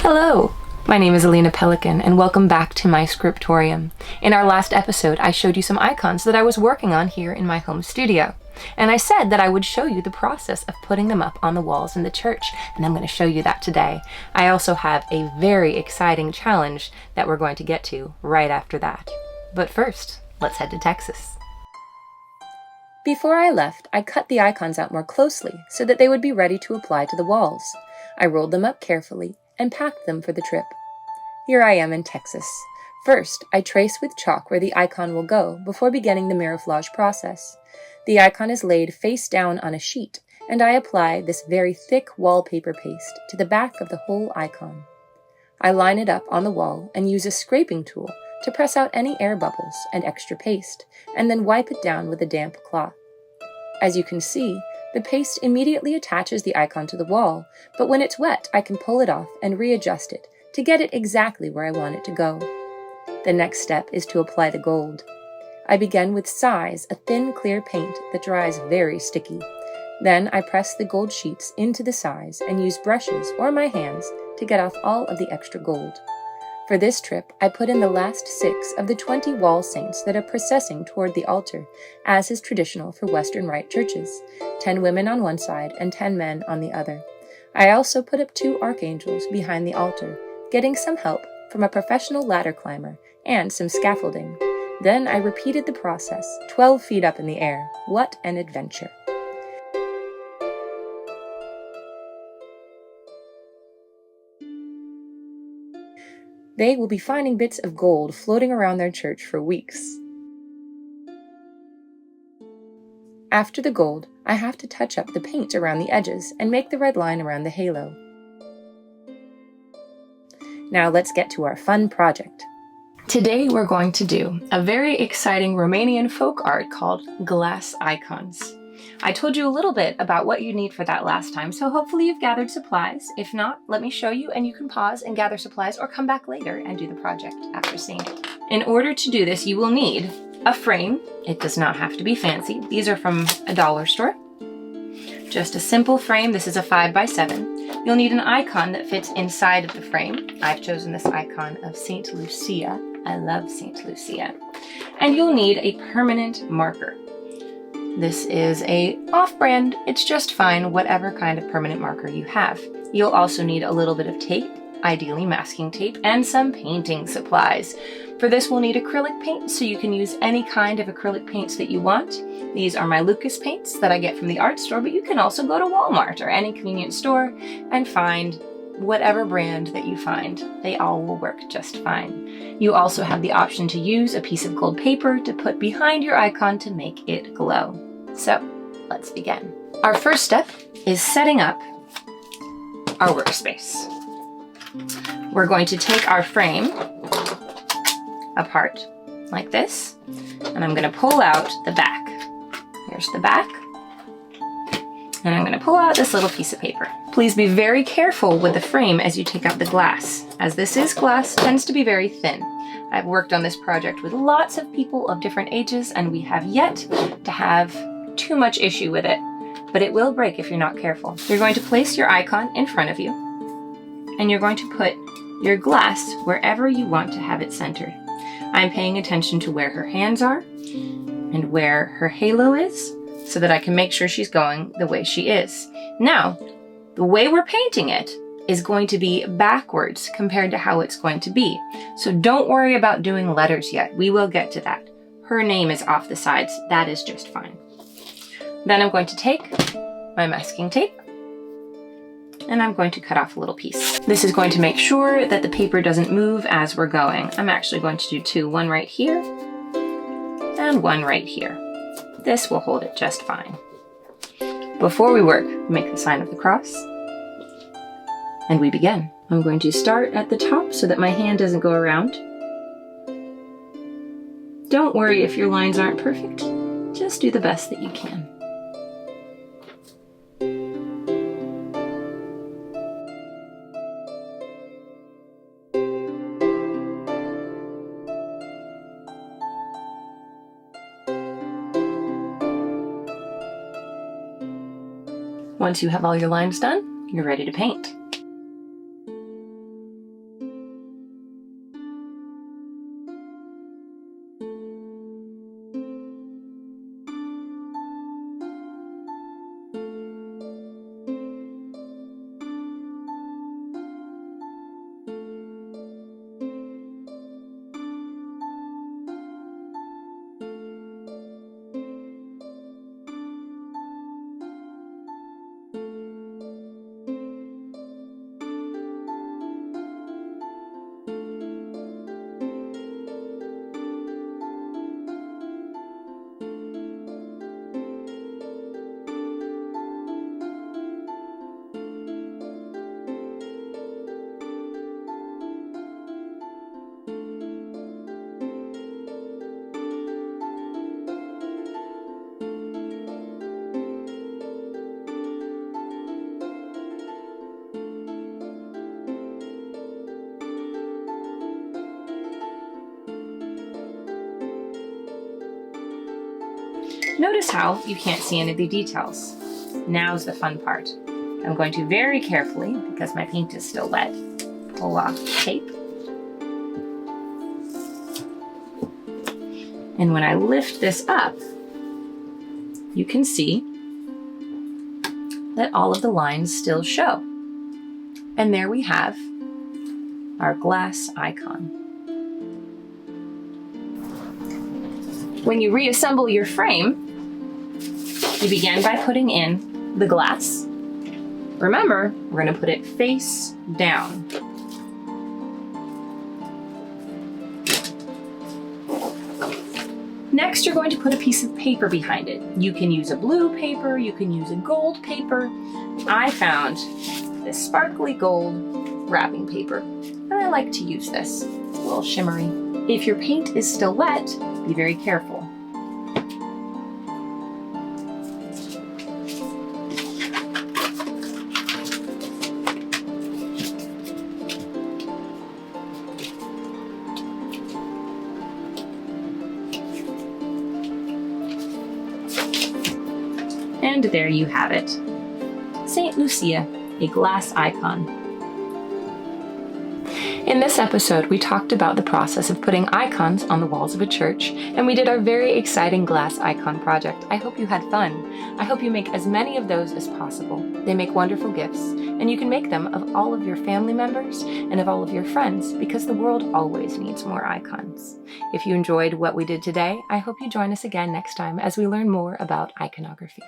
Hello! My name is Elina Pelikan, and welcome back to my scriptorium. In our last episode, I showed you some icons that I was working on here in my home studio. And I said that I would show you the process of putting them up on the walls in the church, and I'm going to show you that today. I also have a very exciting challenge that we're going to get to right after that. But first, let's head to Texas. Before I left, I cut the icons out more closely so that they would be ready to apply to the walls. I rolled them up carefully and packed them for the trip. Here I am in Texas. First, I trace with chalk where the icon will go before beginning the mirroflage process. The icon is laid face down on a sheet, and I apply this very thick wallpaper paste to the back of the whole icon. I line it up on the wall and use a scraping tool to press out any air bubbles and extra paste, and then wipe it down with a damp cloth. As you can see, the paste immediately attaches the icon to the wall, but when it's wet, I can pull it off and readjust it to get it exactly where I want it to go. The next step is to apply the gold. I begin with Size, a thin, clear paint that dries very sticky. Then I press the gold sheets into the Size and use brushes or my hands to get off all of the extra gold. For this trip, I put in the last 6 of the 20 wall saints that are processing toward the altar, as is traditional for Western Rite churches, 10 women on one side and 10 men on the other. I also put up 2 archangels behind the altar, getting some help from a professional ladder climber and some scaffolding. Then I repeated the process, 12 feet up in the air. What an adventure! They will be finding bits of gold floating around their church for weeks. After the gold, I have to touch up the paint around the edges and make the red line around the halo. Now let's get to our fun project. Today we're going to do a very exciting Romanian folk art called glass icons. I told you a little bit about what you need for that last time, so hopefully you've gathered supplies. If not, let me show you and you can pause and gather supplies or come back later and do the project after seeing it. In order to do this, you will need a frame. It does not have to be fancy. These are from a dollar store. Just a simple frame. This is a 5x7. You'll need an icon that fits inside of the frame. I've chosen this icon of Saint Lucia. I love Saint Lucia. And you'll need a permanent marker. This is a off-brand, it's just fine, whatever kind of permanent marker you have. You'll also need a little bit of tape, ideally masking tape, and some painting supplies. For this we'll need acrylic paint, so you can use any kind of acrylic paints that you want. These are my Lucas paints that I get from the art store, but you can also go to Walmart or any convenience store and find whatever brand that you find. They all will work just fine. You also have the option to use a piece of gold paper to put behind your icon to make it glow. So, let's begin. Our first step is setting up our workspace. We're going to take our frame apart like this, and I'm going to pull out the back. Here's the back. And I'm going to pull out this little piece of paper. Please be very careful with the frame as you take out the glass, as this is glass, tends to be very thin. I've worked on this project with lots of people of different ages, and we have yet to have too much issue with it, but it will break if you're not careful. You're going to place your icon in front of you, and you're going to put your glass wherever you want to have it centered. I'm paying attention to where her hands are and where her halo is, so that I can make sure she's going the way she is. Now, the way we're painting it is going to be backwards compared to how it's going to be. So don't worry about doing letters yet. We will get to that. Her name is off the sides. That is just fine. Then I'm going to take my masking tape and I'm going to cut off a little piece. This is going to make sure that the paper doesn't move as we're going. I'm actually going to do 2, one right here and one right here. This will hold it just fine. Before we work, make the sign of the cross, and we begin. I'm going to start at the top so that my hand doesn't go around. Don't worry if your lines aren't perfect. Just do the best that you can. Once you have all your lines done, you're ready to paint. Notice how you can't see any of the details. Now's the fun part. I'm going to very carefully, because my paint is still wet, pull off tape. And when I lift this up, you can see that all of the lines still show. And there we have our glass icon. When you reassemble your frame, you begin by putting in the glass. Remember, we're going to put it face down. Next, you're going to put a piece of paper behind it. You can use a blue paper, you can use a gold paper. I found this sparkly gold wrapping paper, and I like to use this. It's a little shimmery. If your paint is still wet, be very careful. And there you have it. Saint Lucia, a glass icon. In this episode, we talked about the process of putting icons on the walls of a church, and we did our very exciting glass icon project. I hope you had fun. I hope you make as many of those as possible. They make wonderful gifts, and you can make them of all of your family members and of all of your friends, because the world always needs more icons. If you enjoyed what we did today, I hope you join us again next time as we learn more about iconography.